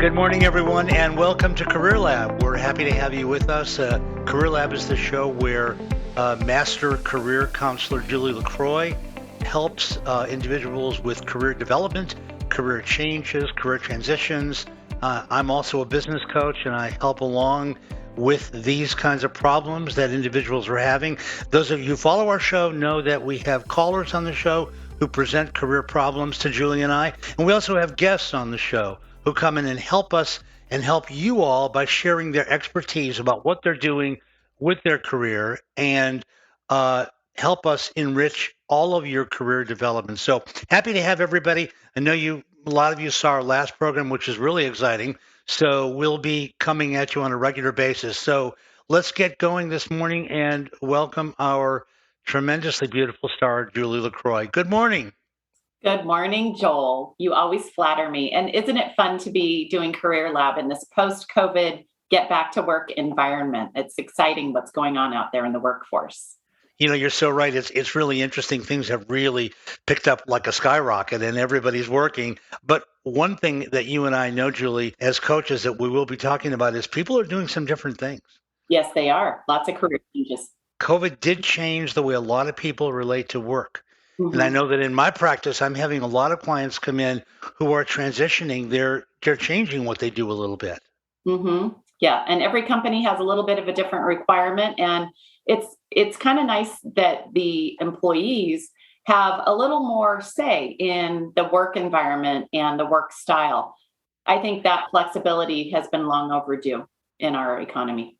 Good morning, everyone, and welcome to Career Lab. We're happy to have you with us. Career Lab is the show where Master Career Counselor Julie LaCroix helps individuals with career development, career changes, career transitions. I'm also a business coach, and I help along with these kinds of problems that individuals are having. Those of you who follow our show know that we have callers on the show who present career problems to Julie and I, and we also have guests on the show who come in and help us and help you all by sharing their expertise about what they're doing with their career and help us enrich all of your career development. So happy to have everybody. I know a lot of you saw our last program, which is really exciting. So we'll be coming at you on a regular basis. So let's get going this morning and welcome our tremendously beautiful star, Julie LaCroix. Good morning. Good morning, Joel. You always flatter me. And isn't it fun to be doing Career Lab in this post-COVID get back to work environment? It's exciting what's going on out there in the workforce. You know, you're so right. It's really interesting. Things have really picked up like a skyrocket and everybody's working. But one thing that you and I know, Julie, as coaches that we will be talking about is people are doing some different things. Yes, they are. Lots of career changes. COVID did change the way a lot of people relate to work. And I know that in my practice, I'm having a lot of clients come in who are transitioning. They're changing what they do a little bit. Yeah, and every company has a little bit of a different requirement, and it's kind of nice that the employees have a little more say in the work environment and the work style. I think that flexibility has been long overdue in our economy.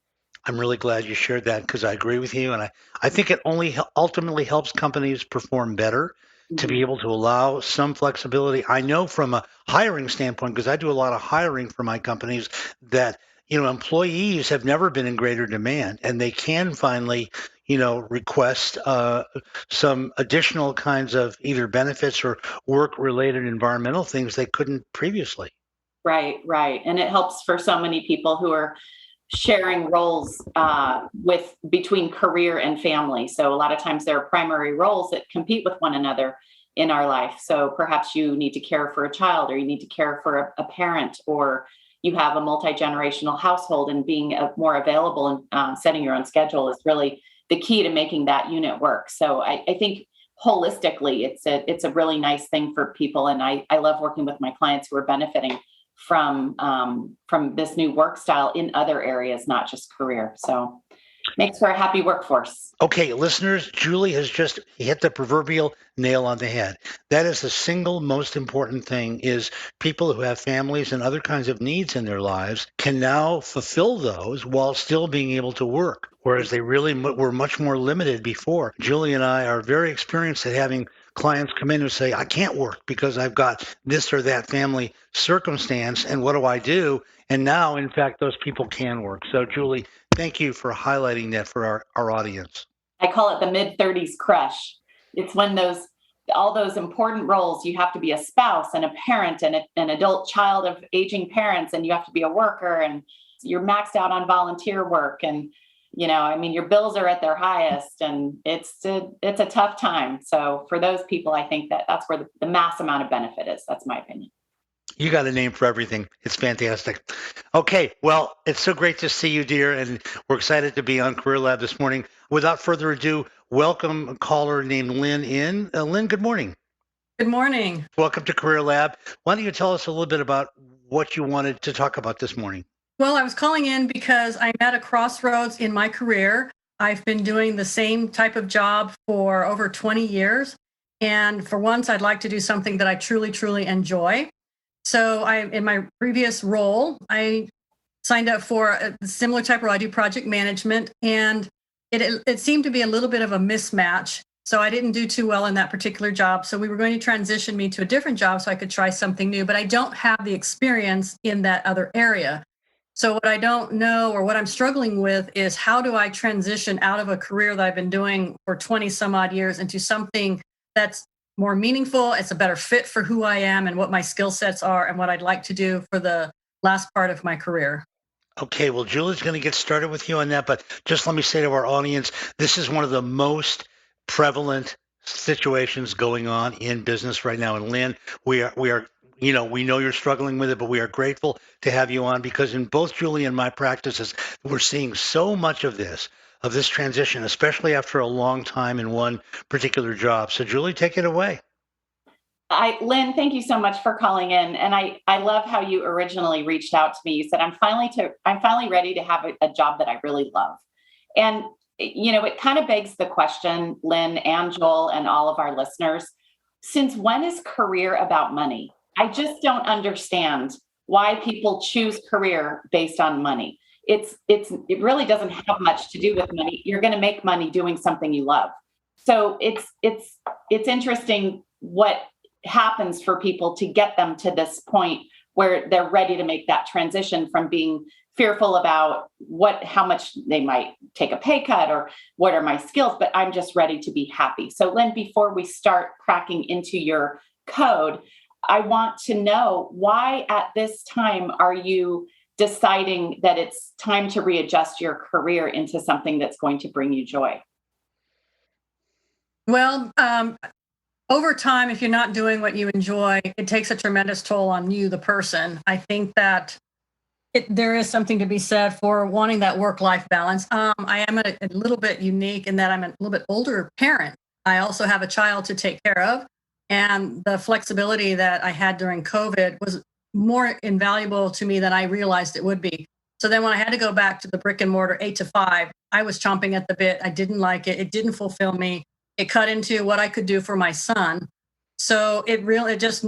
I'm really glad you shared that because I agree with you. And I think it only ultimately helps companies perform better to be able to allow some flexibility. I know from a hiring standpoint, because I do a lot of hiring for my companies, that employees have never been in greater demand, and they can finally request some additional kinds of either benefits or work-related environmental things they couldn't previously. Right. And it helps for so many people who are sharing roles with between career and family. So a lot of times there are primary roles that compete with one another in our life. So perhaps you need to care for a child, or you need to care for a parent, or you have a multi-generational household, and being more available and setting your own schedule is really the key to making that unit work. So I think holistically, it's a really nice thing for people. And I love working with my clients who are benefiting from this new work style in other areas, not just career. So makes for a happy workforce. Okay, listeners, Julie has just hit the proverbial nail on the head. That is the single most important thing, is people who have families and other kinds of needs in their lives can now fulfill those while still being able to work, whereas they really were much more limited before. Julie and I are very experienced at having clients come in who say, I can't work because I've got this or that family circumstance, and what do I do? And now, in fact, those people can work. So, Julie, thank you for highlighting that for our audience. I call it the mid-30s crush. It's when all those important roles, you have to be a spouse and a parent and an adult child of aging parents, and you have to be a worker, and you're maxed out on volunteer work, and your bills are at their highest, and it's a tough time. So for those people, I think that's where the mass amount of benefit is. That's my opinion. You got a name for everything. It's fantastic. Okay, well, it's so great to see you, dear, and we're excited to be on Career Lab this morning. Without further ado, welcome a caller named Lynn in. Lynn, good morning. Good morning. Welcome to Career Lab. Why don't you tell us a little bit about what you wanted to talk about this morning? Well, I was calling in because I'm at a crossroads in my career. I've been doing the same type of job for over 20 years. And for once, I'd like to do something that I truly, truly enjoy. So in my previous role, I signed up for a similar type role. I do project management, and it seemed to be a little bit of a mismatch. So I didn't do too well in that particular job. So we were going to transition me to a different job so I could try something new, but I don't have the experience in that other area. So what I don't know, or what I'm struggling with, is how do I transition out of a career that I've been doing for 20 some odd years into something that's more meaningful, it's a better fit for who I am and what my skill sets are and what I'd like to do for the last part of my career. Okay, well, Julie's going to get started with you on that, but just let me say to our audience, this is one of the most prevalent situations going on in business right now. And Lynn, we are we know you're struggling with it, but we are grateful to have you on because in both Julie and my practices, we're seeing so much of this transition, especially after a long time in one particular job. So Julie, take it away. Lynn, thank you so much for calling in. And I love how you originally reached out to me. You said, I'm finally ready to have a job that I really love. And, it kind of begs the question, Lynn and Joel and all of our listeners, since when is career about money? I just don't understand why people choose career based on money. It really doesn't have much to do with money. You're going to make money doing something you love. So it's interesting what happens for people to get them to this point where they're ready to make that transition from being fearful about how much they might take a pay cut or what are my skills, but I'm just ready to be happy. So Lynn, before we start cracking into your code, I want to know why at this time are you deciding that it's time to readjust your career into something that's going to bring you joy? Well, over time, if you're not doing what you enjoy, it takes a tremendous toll on you, the person. I think that there is something to be said for wanting that work-life balance. I am a little bit unique in that I'm a little bit older parent. I also have a child to take care of. And the flexibility that I had during COVID was more invaluable to me than I realized it would be. So then when I had to go back to the brick and mortar 8 to 5, I was chomping at the bit. I didn't like it. It didn't fulfill me. It cut into what I could do for my son. So it just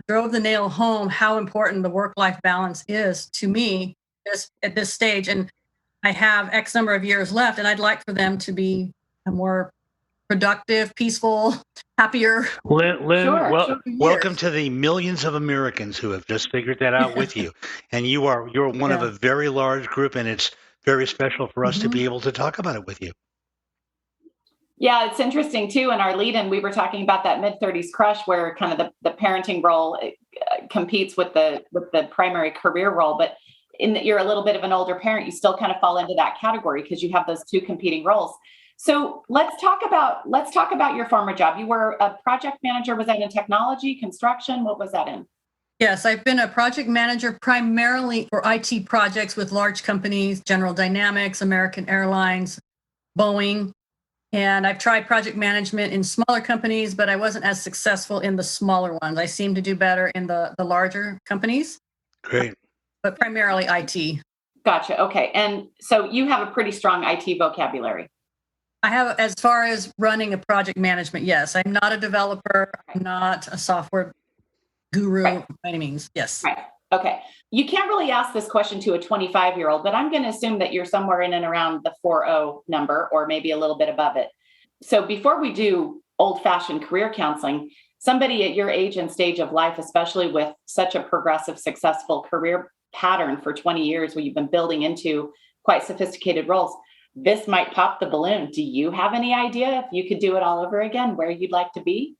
drove the nail home how important the work-life balance is to me at this stage. And I have X number of years left, and I'd like for them to be a more productive, peaceful, happier. Lynn, Sure. welcome to the millions of Americans who have just figured that out with you. And you're one of a very large group, and it's very special for us to be able to talk about it with you. Yeah, it's interesting too. In our lead-in, we were talking about that mid-30s crush, where kind of the parenting role competes with the primary career role. But in that you're a little bit of an older parent, you still kind of fall into that category because you have those two competing roles. So let's talk about your former job. You were a project manager. Was that in technology, construction? What was that in? Yes, I've been a project manager primarily for IT projects with large companies, General Dynamics, American Airlines, Boeing. And I've tried project management in smaller companies, but I wasn't as successful in the smaller ones. I seem to do better in the larger companies. Great. But primarily IT. Gotcha. Okay. And so you have a pretty strong IT vocabulary. I have, as far as running a project management, yes. I'm not a developer. I'm not a software guru by any means. Yes. Right. Okay. You can't really ask this question to a 25-year-old, but I'm going to assume that you're somewhere in and around the 40 number or maybe a little bit above it. So before we do old-fashioned career counseling, somebody at your age and stage of life, especially with such a progressive, successful career pattern for 20 years where you've been building into quite sophisticated roles, this might pop the balloon. Do you have any idea if you could do it all over again, where you'd like to be?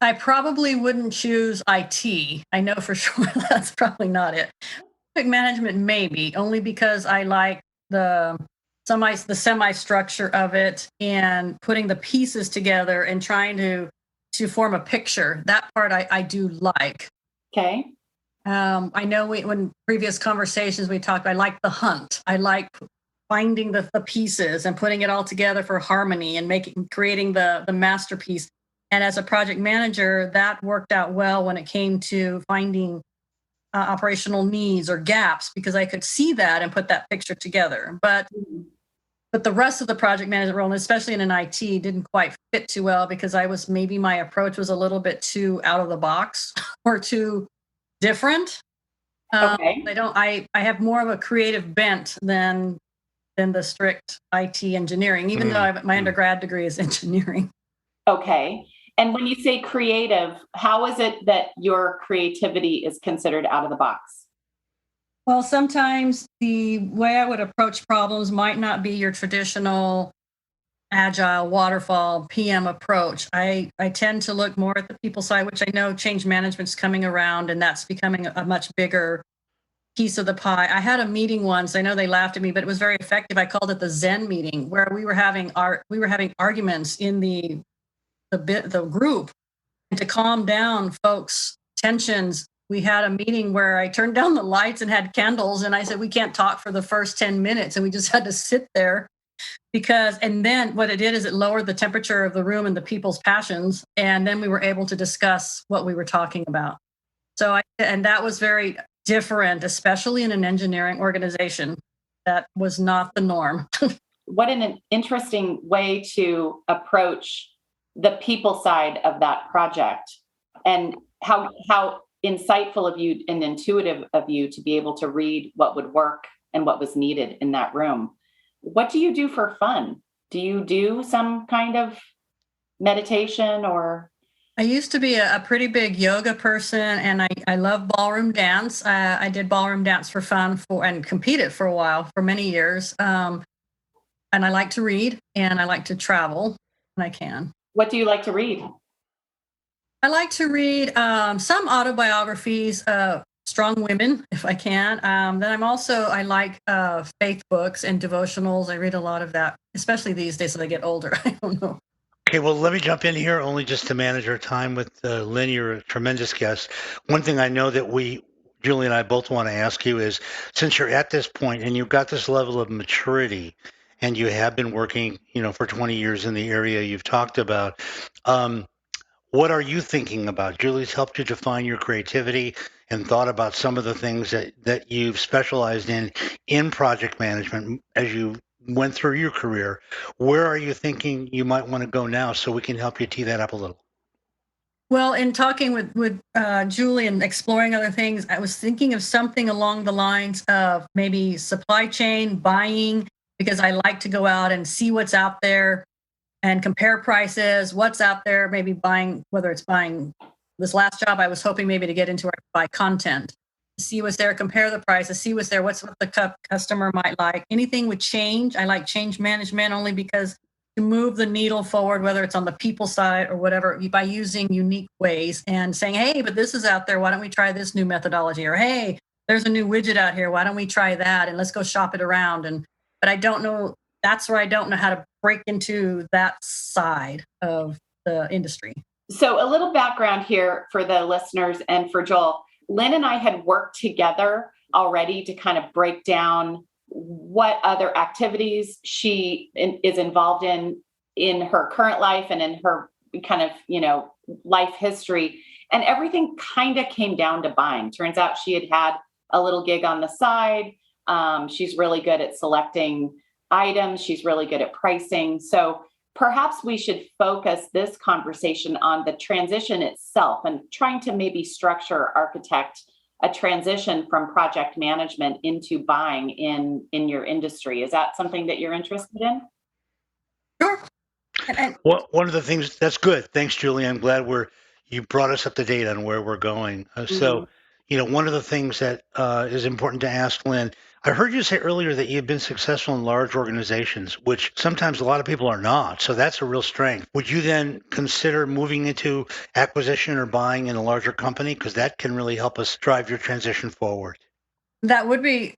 I probably wouldn't choose IT. I know for sure that's probably not it. Project management, maybe, only because I like the semi structure of it and putting the pieces together and trying to form a picture. That part I do like. Okay. I know when previous conversations we talked, I like the hunt. I like finding the pieces and putting it all together for harmony and creating the masterpiece. And as a project manager, that worked out well when it came to finding operational needs or gaps, because I could see that and put that picture together. But the rest of the project management role, and especially in an IT, didn't quite fit too well because my approach was a little bit too out of the box or too different. Okay. I have more of a creative bent than the strict IT engineering, even though my undergrad degree is engineering. Okay. And when you say creative, how is it that your creativity is considered out of the box? Well, sometimes the way I would approach problems might not be your traditional agile waterfall PM approach. I tend to look more at the people side, which I know change management's coming around and that's becoming a much bigger piece of the pie. I had a meeting once. I know they laughed at me, but it was very effective. I called it the Zen meeting, where we were having arguments in the group, and to calm down folks' tensions, we had a meeting where I turned down the lights and had candles. And I said, we can't talk for the first 10 minutes. And we just had to sit there and then what it did is it lowered the temperature of the room and the people's passions. And then we were able to discuss what we were talking about. And that was very different, especially in an engineering organization. That was not the norm. What an interesting way to approach the people side of that project, and how insightful of you and intuitive of you to be able to read what would work and what was needed in that room. What do you do for fun? Do you do some kind of meditation or? I used to be a pretty big yoga person, and I love ballroom dance. I did ballroom dance for fun and competed for a while, for many years. And I like to read, and I like to travel when I can. What do you like to read? I like to read some autobiographies of strong women, if I can. Then I like faith books and devotionals. I read a lot of that, especially these days as I get older. I don't know. Okay, well, let me jump in here only just to manage our time with Lynn. You're a tremendous guest. One thing I know that Julie and I both want to ask you is, since you're at this point and you've got this level of maturity and you have been working, for 20 years in the area you've talked about, what are you thinking about? Julie's helped you define your creativity and thought about some of the things that you've specialized in project management as you went through your career. Where are you thinking you might want to go now so we can help you tee that up a little? Well, in talking with Julie and exploring other things, I was thinking of something along the lines of maybe supply chain, buying, because I like to go out and see what's out there and compare prices, what's out there, maybe buying, whether it's buying this last job, I was hoping maybe to get into buy content, see what's there, compare the prices, see what's there, what the customer might like. Anything with change. I like change management only because to move the needle forward, whether it's on the people side or whatever, by using unique ways and saying, hey, but this is out there. Why don't we try this new methodology? Or, hey, there's a new widget out here. Why don't we try that? And let's go shop it around. But I don't know. That's where I don't know how to break into that side of the industry. So a little background here for the listeners and for Joel. Lynn and I had worked together already to kind of break down what other activities she is involved in her current life and in her kind of, life history. And everything kind of came down to buying. Turns out she had a little gig on the side. She's really good at selecting items. She's really good at pricing. So perhaps we should focus this conversation on the transition itself and trying to maybe architect a transition from project management into buying in your industry. Is that something that you're interested in? Sure. Well, one of the things that's good. Thanks, Julie. I'm glad you brought us up to date on where we're going. So, one of the things that is important to ask Lynn, I heard you say earlier that you've been successful in large organizations, which sometimes a lot of people are not. So that's a real strength. Would you then consider moving into acquisition or buying in a larger company? Because that can really help us drive your transition forward. That would be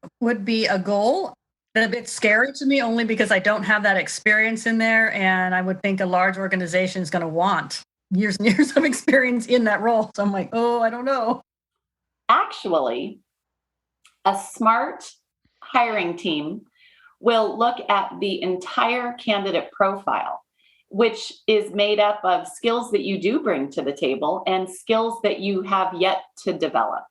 a goal. A bit scary to me only because I don't have that experience in there. And I would think a large organization is going to want years and years of experience in that role. So I'm like, I don't know. Actually, a smart hiring team will look at the entire candidate profile, which is made up of skills that you do bring to the table and skills that you have yet to develop.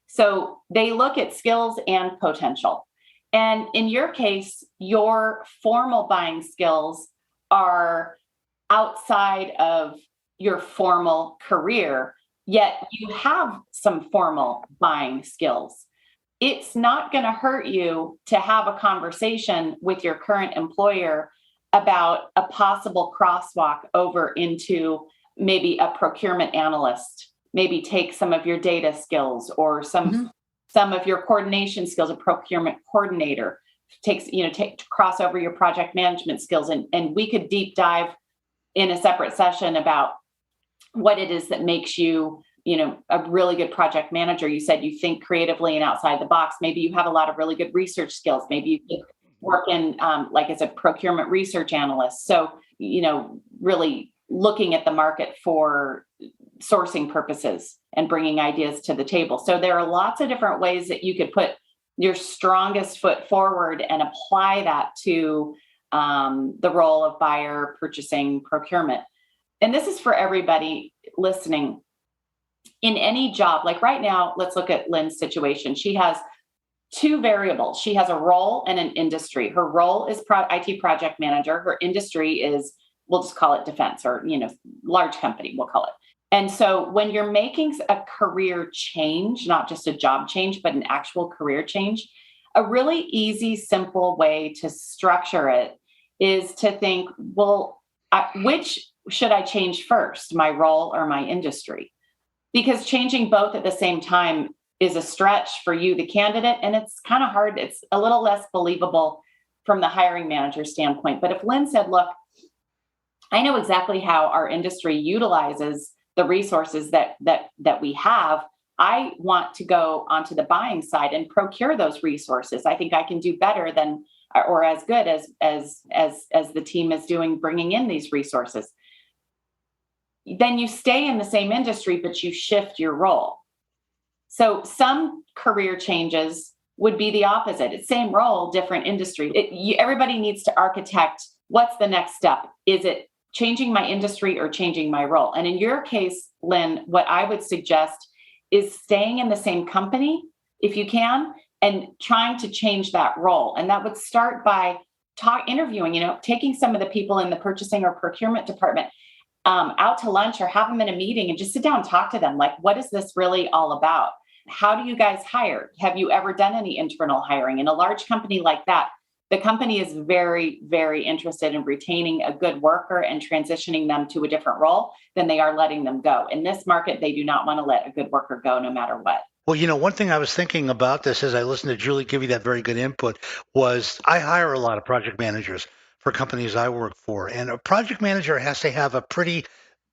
So they look at skills and potential. And in your case, your formal buying skills are outside of your formal career, yet you have some formal buying skills. It's not going to hurt you to have a conversation with your current employer about a possible crosswalk over into maybe a procurement analyst, maybe take some of your data skills or some of your coordination skills, a procurement coordinator cross over your project management skills. And we could deep dive in a separate session about what it is that makes you, a really good project manager. You said you think creatively and outside the box. Maybe you have a lot of really good research skills. Maybe you could work in as a procurement research analyst. So, really looking at the market for sourcing purposes and bringing ideas to the table. So there are lots of different ways that you could put your strongest foot forward and apply that to the role of buyer, purchasing, procurement. And this is for everybody listening. In any job, like right now, let's look at Lynn's situation. She has two variables. She has a role and an industry. Her role is IT project manager. Her industry is, we'll just call it defense, or, large company, we'll call it. And so when you're making a career change, not just a job change, but an actual career change, a really easy, simple way to structure it is to think, well, which should I change first, my role or my industry? Because changing both at the same time is a stretch for you, the candidate, and it's kind of hard. It's a little less believable from the hiring manager standpoint. But if Lynn said, look, I know exactly how our industry utilizes the resources that we have, I want to go onto the buying side and procure those resources. I think I can do better than, or as good as the team is doing bringing in these resources. Then you stay in the same industry, but you shift your role. So some career changes would be the opposite. It's same role, different industry. Everybody needs to architect, what's the next step? Is it changing my industry or changing my role? And in your case, Lynn, what I would suggest is staying in the same company, if you can, and trying to change that role. And that would start by interviewing, taking some of the people in the purchasing or procurement department out to lunch, or have them in a meeting and just sit down and talk to them. Like, what is this really all about? How do you guys hire? Have you ever done any internal hiring? In a large company like that, the company is very, very interested in retaining a good worker and transitioning them to a different role than they are letting them go. In this market, they do not want to let a good worker go no matter what. Well, one thing I was thinking about this as I listened to Julie give you that very good input was I hire a lot of project managers for companies I work for. And a project manager has to have a pretty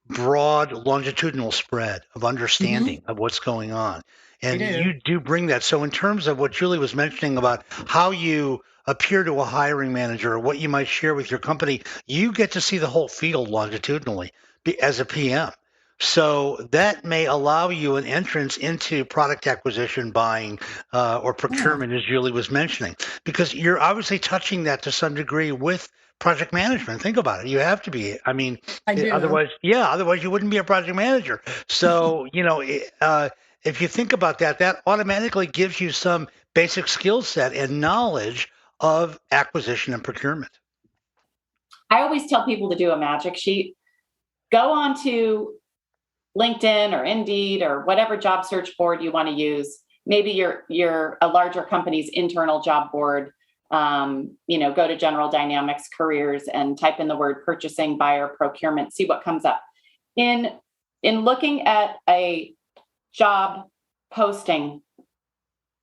broad longitudinal spread of understanding of what's going on. And you do bring that. So in terms of what Julie was mentioning about how you appear to a hiring manager or what you might share with your company, you get to see the whole field longitudinally as a PM. So that may allow you an entrance into product acquisition, buying, or procurement, as Julie was mentioning, because you're obviously touching that to some degree with project management. Think about it. You have to be. I mean, otherwise you wouldn't be a project manager. So, if you think about that, that automatically gives you some basic skill set and knowledge of acquisition and procurement. I always tell people to do a magic sheet. Go on to LinkedIn or Indeed or whatever job search board you want to use. Maybe you're a larger company's internal job board. Go to General Dynamics Careers and type in the word purchasing, buyer, procurement, see what comes up. In looking at a job posting,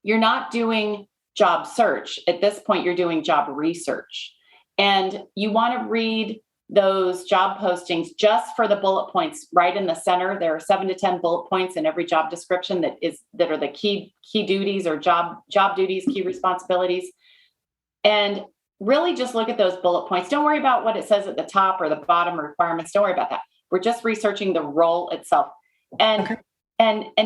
you're not doing job search. At this point, you're doing job research. And you want to read those job postings just for the bullet points right in the center. There are 7 to 10 bullet points in every job description that are the key duties or job duties, key responsibilities. And really just look at those bullet points. Don't worry about what it says at the top or the bottom requirements. Don't worry about that. We're just researching the role itself. And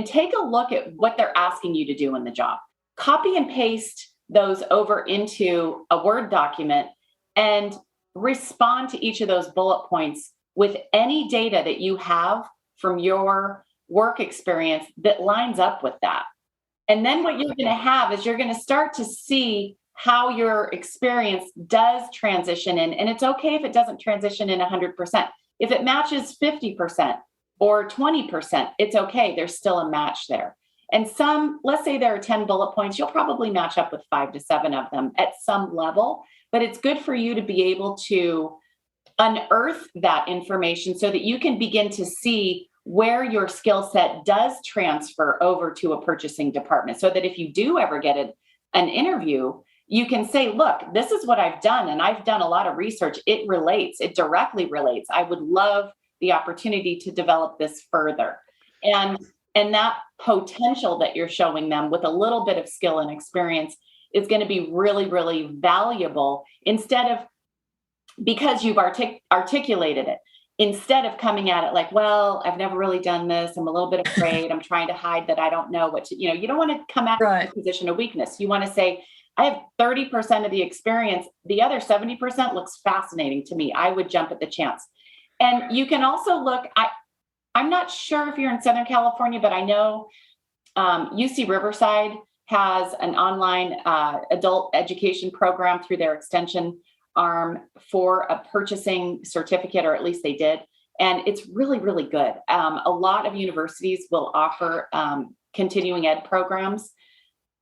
take a look at what they're asking you to do in the job. Copy and paste those over into a Word document and respond to each of those bullet points with any data that you have from your work experience that lines up with that. And then what you're going to have is you're going to start to see how your experience does transition in. And it's okay if it doesn't transition in 100%. If it matches 50% or 20%, it's okay. There's still a match there. And let's say there are 10 bullet points, you'll probably match up with 5 to 7 of them at some level. But it's good for you to be able to unearth that information so that you can begin to see where your skill set does transfer over to a purchasing department, so that if you do ever get an interview, you can say, look, this is what I've done, and I've done a lot of research. It directly relates. I would love the opportunity to develop this further. And that potential that you're showing them with a little bit of skill and experience is going to be really, really valuable, instead of because you've articulated it. instead of coming at it like, well, I've never really done this. I'm a little bit afraid. I'm trying to hide that I don't know what to, you don't want to come at Right. a position of weakness. You want to say, I have 30% of the experience. The other 70% looks fascinating to me. I would jump at the chance. And you can also look, I'm not sure if you're in Southern California, but I know UC Riverside has an online adult education program through their extension arm for a purchasing certificate, or at least they did. And it's really, really good. A lot of universities will offer continuing ed programs.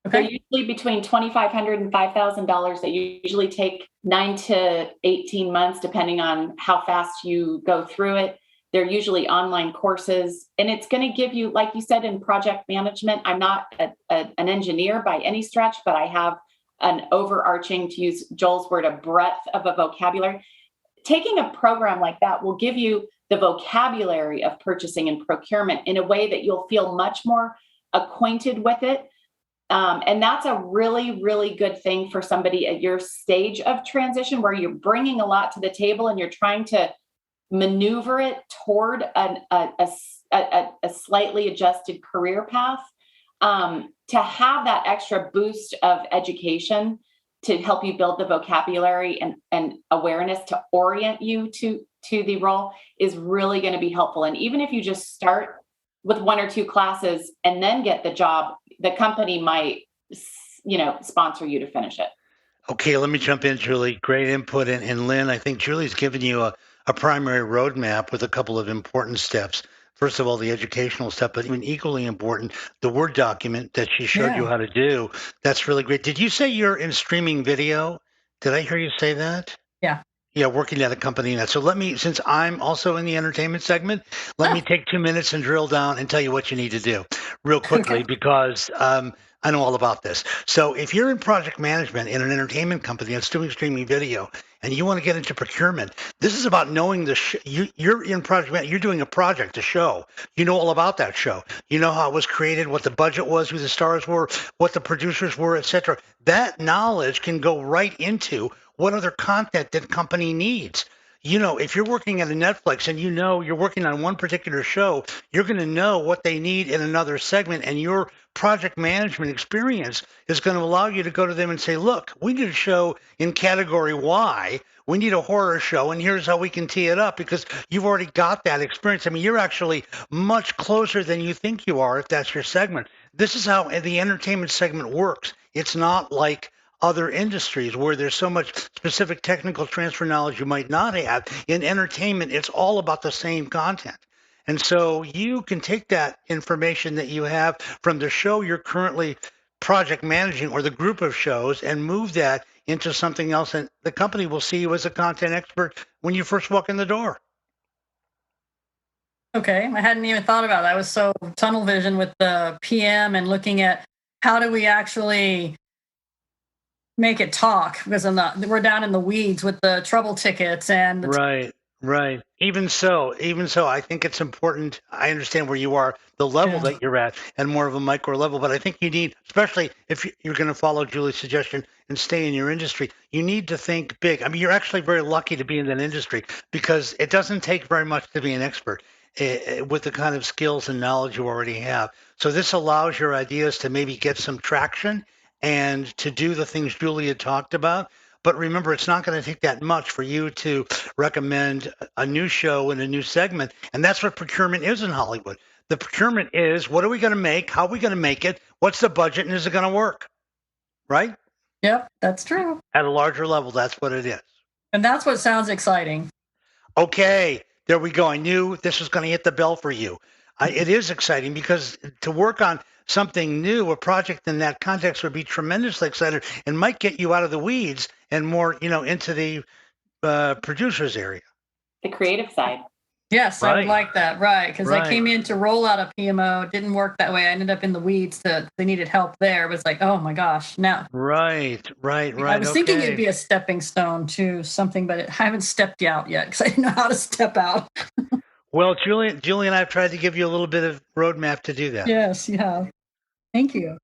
Okay. They're usually between $2,500 and $5,000. They usually take 9 to 18 months, depending on how fast you go through it. They're usually online courses, and it's going to give you, like you said, in project management. I'm not an engineer by any stretch, but I have an overarching, to use Joel's word, a breadth of a vocabulary. Taking a program like that will give you the vocabulary of purchasing and procurement in a way that you'll feel much more acquainted with it. And that's a really, really good thing for somebody at your stage of transition, where you're bringing a lot to the table and you're trying to maneuver it toward a slightly adjusted career path. To have that extra boost of education to help you build the vocabulary and awareness to orient you to the role is really going to be helpful. And even if you just start with 1 or 2 classes and then get the job, the company might, sponsor you to finish it. Okay, let me jump in, Julie. Great input. And Lynn, I think Julie's given you a primary roadmap with a couple of important steps. First of all, the educational stuff, but even equally important, the Word document that she showed you Yeah. how to do. That's really great. Did you say you're in streaming video? Did I hear you say that? Yeah. Yeah, working at a company. So let me, since I'm also in the entertainment segment, let me take 2 minutes and drill down and tell you what you need to do real quickly, Okay. because I know all about this. So if you're in project management in an entertainment company that's doing streaming video and you want to get into procurement, this is about knowing you're in project management, you're doing a project, a show. You know all about that show. You know how it was created, what the budget was, who the stars were, what the producers were, etc. That knowledge can go right into what other content that company needs. If you're working at a Netflix and you're working on one particular show, you're going to know what they need in another segment, and your project management experience is going to allow you to go to them and say, look, we need a show in category Y. We need a horror show, and here's how we can tee it up, because you've already got that experience. I mean, you're actually much closer than you think you are if that's your segment. This is how the entertainment segment works. It's not like other industries where there's so much specific technical transfer knowledge you might not have. In entertainment, it's all about the same content. And so you can take that information that you have from the show you're currently project managing, or the group of shows, and move that into something else. And the company will see you as a content expert when you first walk in the door. Okay. I hadn't even thought about that. I was so tunnel vision with the PM and looking at how do we actually make it talk, because we're down in the weeds with the trouble tickets and Right, right. Even so, I think it's important. I understand where you are, the level yeah. that you're at, and more of a micro level. But I think you need, especially if you're going to follow Julie's suggestion and stay in your industry, you need to think big. I mean, you're actually very lucky to be in that industry, because it doesn't take very much to be an expert with the kind of skills and knowledge you already have. So this allows your ideas to maybe get some traction and to do the things Julie had talked about. But remember, it's not going to take that much for you to recommend a new show and a new segment. And that's what procurement is in Hollywood. The procurement is, what are we going to make? How are we going to make it? What's the budget? And is it going to work? Right? Yep, that's true. At a larger level, that's what it is. And that's what sounds exciting. Okay, there we go. I knew this was going to hit the bell for you. It is exciting, because to work on something new, a project in that context, would be tremendously exciting and might get you out of the weeds and more, into the producer's area. The creative side. Yes, I would Right. like that. Right. Because I Right. came in to roll out a PMO. It didn't work that way. I ended up in the weeds that they needed help there. It was like, oh my gosh. Now, Right. I was thinking it'd be a stepping stone to something, but I haven't stepped out yet because I didn't know how to step out. Well, Julie and I have tried to give you a little bit of roadmap to do that. Yes, you have. Thank you.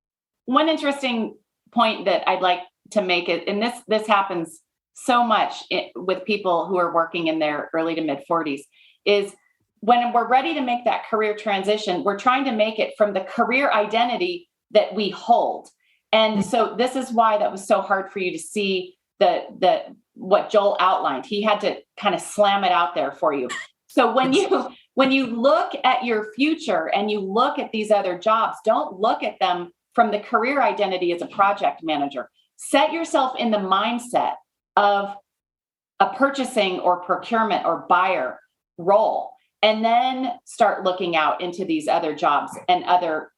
One interesting point that I'd like to make it, and this happens so much with people who are working in their early to mid 40s, is when we're ready to make that career transition, we're trying to make it from the career identity that we hold. And so this is why that was so hard for you to see the what Joel outlined. He had to kind of slam it out there for you. So when you look at your future and you look at these other jobs, don't look at them from the career identity as a project manager. Set yourself in the mindset of a purchasing or procurement or buyer role, and then start looking out into these other jobs and other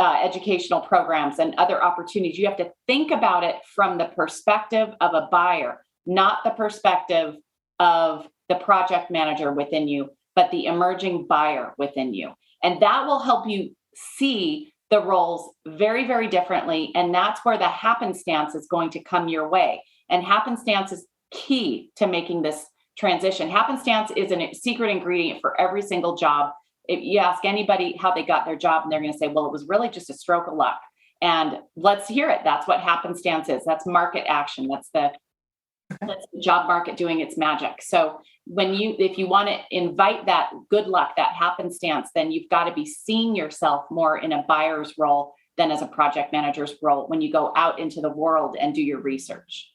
educational programs and other opportunities. You have to think about it from the perspective of a buyer, not the perspective of the project manager within you, but the emerging buyer within you. And that will help you see the roles very, very differently. And that's where the happenstance is going to come your way. And happenstance is key to making this transition. Happenstance is a secret ingredient for every single job. If you ask anybody how they got their job, and they're going to say, well, it was really just a stroke of luck. And let's hear it. That's what happenstance is. That's market action. That's the job market doing its magic. So if you want to invite that good luck, that happenstance, then you've got to be seeing yourself more in a buyer's role than as a project manager's role when you go out into the world and do your research.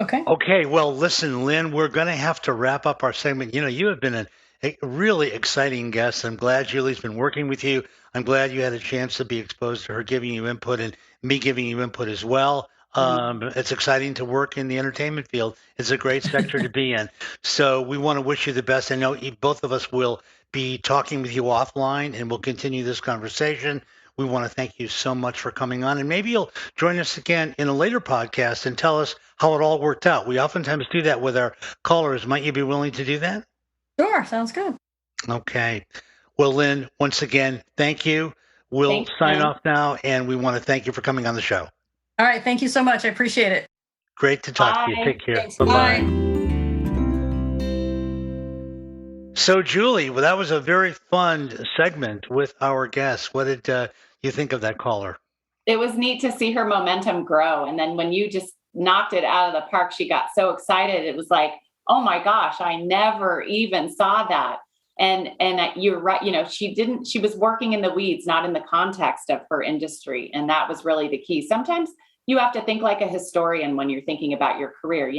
Okay. Well, listen, Lynn, we're going to have to wrap up our segment. You have been a really exciting guest. I'm glad Julie's been working with you. I'm glad you had a chance to be exposed to her giving you input and me giving you input as well. It's exciting to work in the entertainment field. It's a great sector to be in. So we want to wish you the best. I know both of us will be talking with you offline, and we'll continue this conversation. We want to thank you so much for coming on, and maybe you'll join us again in a later podcast and tell us how it all worked out. We oftentimes do that with our callers. Might you be willing to do that? Sure, sounds good. Okay. Well, Lynn, once again, thank you. We'll sign off now, and we want to thank you for coming on the show. All right. Thank you so much. I appreciate it. Great to talk to you. Take care. Thanks. Bye-bye. So, Julie, well, that was a very fun segment with our guests. What did you think of that caller? It was neat to see her momentum grow. And then when you just knocked it out of the park, she got so excited. It was like, oh my gosh, I never even saw that. And you're right. She was working in the weeds, not in the context of her industry. And that was really the key. Sometimes you have to think like a historian when you're thinking about your career.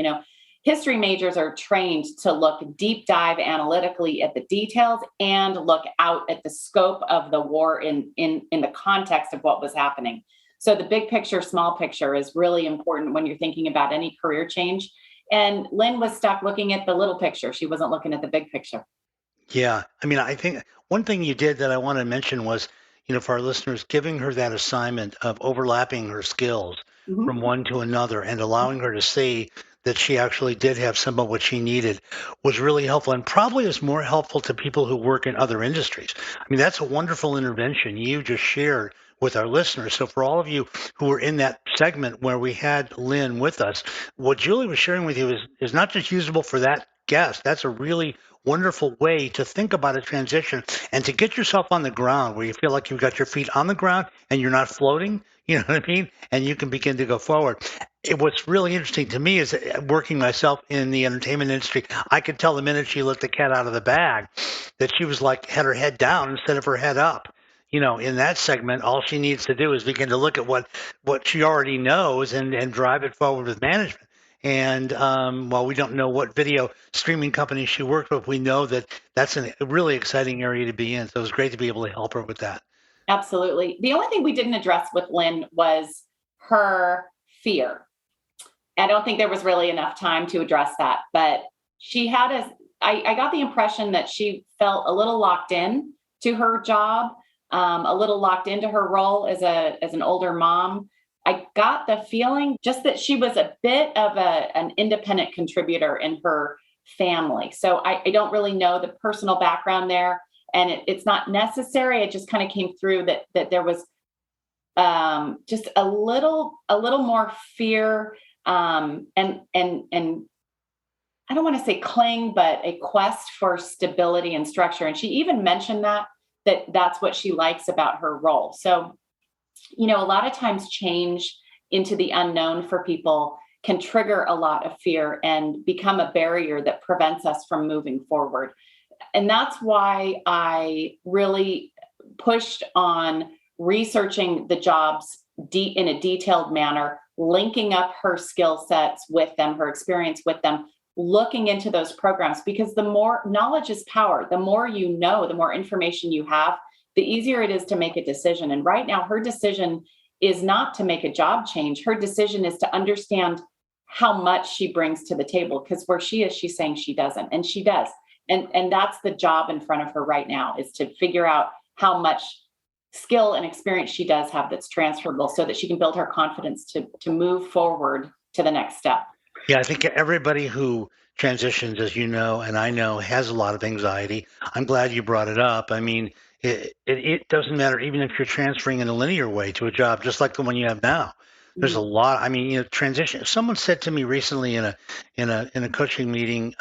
History majors are trained to look deep dive analytically at the details and look out at the scope of the war in the context of what was happening. So the big picture, small picture is really important when you're thinking about any career change. And Lynn was stuck looking at the little picture. She wasn't looking at the big picture. Yeah. I mean, I think one thing you did that I want to mention was, for our listeners, giving her that assignment of overlapping her skills from one to another and allowing her to see that she actually did have some of what she needed was really helpful, and probably is more helpful to people who work in other industries. I mean, that's a wonderful intervention you just shared with our listeners. So for all of you who were in that segment where we had Lynn with us, what Julie was sharing with you is not just usable for that guest. That's a really wonderful way to think about a transition and to get yourself on the ground where you feel like you've got your feet on the ground and you're not floating, you know what I mean? And you can begin to go forward. What's really interesting to me is working myself in the entertainment industry, I could tell the minute she let the cat out of the bag that she was like, had her head down instead of her head up. In that segment, all she needs to do is begin to look at what she already knows and drive it forward with management. And while we don't know what video streaming company she worked with, we know that that's a really exciting area to be in. So it was great to be able to help her with that. Absolutely. The only thing we didn't address with Lynn was her fear. I don't think there was really enough time to address that, but she had I got the impression that she felt a little locked in to her job, a little locked into her role as an older mom. I got the feeling just that she was a bit of an independent contributor in her family. So I don't really know the personal background there, and it's not necessary. It just kind of came through that there was just a little more fear, and I don't want to say cling, but a quest for stability and structure. And she even mentioned that's what she likes about her role. So, a lot of times change into the unknown for people can trigger a lot of fear and become a barrier that prevents us from moving forward. And that's why I really pushed on researching the jobs in a detailed manner, linking up her skill sets with them, her experience with them, looking into those programs, because the more knowledge is power. The more you know, the more information you have, the easier it is to make a decision. And right now, her decision is not to make a job change. Her decision is to understand how much she brings to the table, because where she is, she's saying she doesn't, and she does. And that's the job in front of her right now, is to figure out how much skill and experience she does have that's transferable, so that she can build her confidence to move forward to the next step. Yeah, I think everybody who transitions, as you know, and I know, has a lot of anxiety. I'm glad you brought it up. I mean, it doesn't matter even if you're transferring in a linear way to a job, just like the one you have now. There's a lot. I mean, transition. Someone said to me recently in a coaching meeting,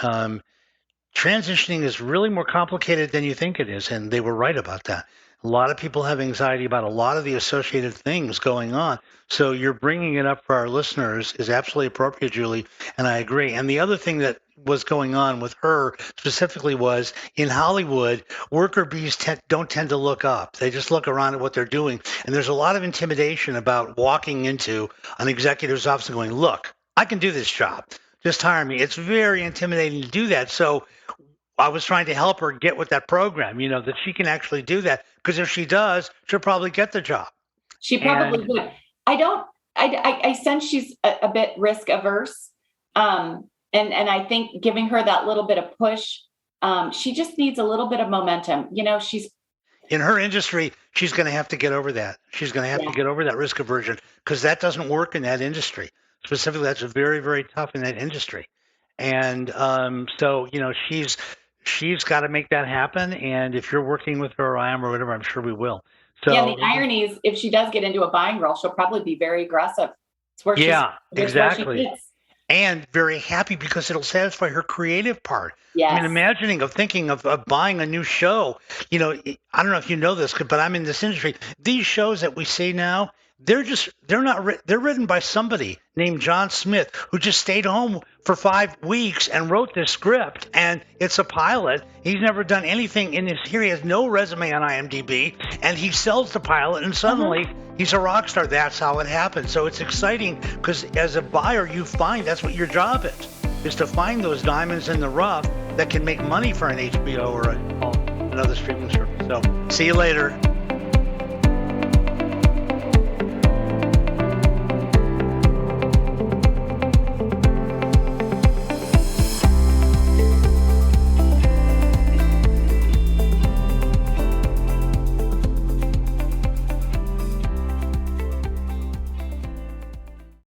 transitioning is really more complicated than you think it is, and they were right about that. A lot of people have anxiety about a lot of the associated things going on. So you're bringing it up for our listeners is absolutely appropriate, Julie, and I agree. And the other thing that was going on with her specifically was in Hollywood, worker bees don't tend to look up. They just look around at what they're doing. And there's a lot of intimidation about walking into an executive's office and going, look, I can do this job. Just hire me. It's very intimidating to do that. So I was trying to help her get with that program, that she can actually do that. Because if she does, she'll probably get the job. She probably would. I sense she's a bit risk averse. And I think giving her that little bit of push, she just needs a little bit of momentum. She's in her industry, she's going to have to get over that. She's going to have to get over that risk aversion, because that doesn't work in that industry. Specifically, that's very, very tough in that industry. And so, she's got to make that happen. And if you're working with her, or I am, or whatever, I'm sure we will. So, yeah, and the irony is, if she does get into a buying role, she'll probably be very aggressive. It's where exactly. Where she fits. And very happy, because it'll satisfy her creative part. Yes. I mean, thinking of buying a new show. I don't know if you know this, but I'm in this industry. These shows that we see now, they're written by somebody named John Smith, who just stayed home for 5 weeks and wrote this script. And it's a pilot. He's never done anything in this. Here he has no resume on IMDb, and he sells the pilot, and suddenly he's a rock star. That's how it happens. So it's exciting, because as a buyer, you find that's what your job is to find those diamonds in the rough that can make money for an HBO or another streaming service. So see you later.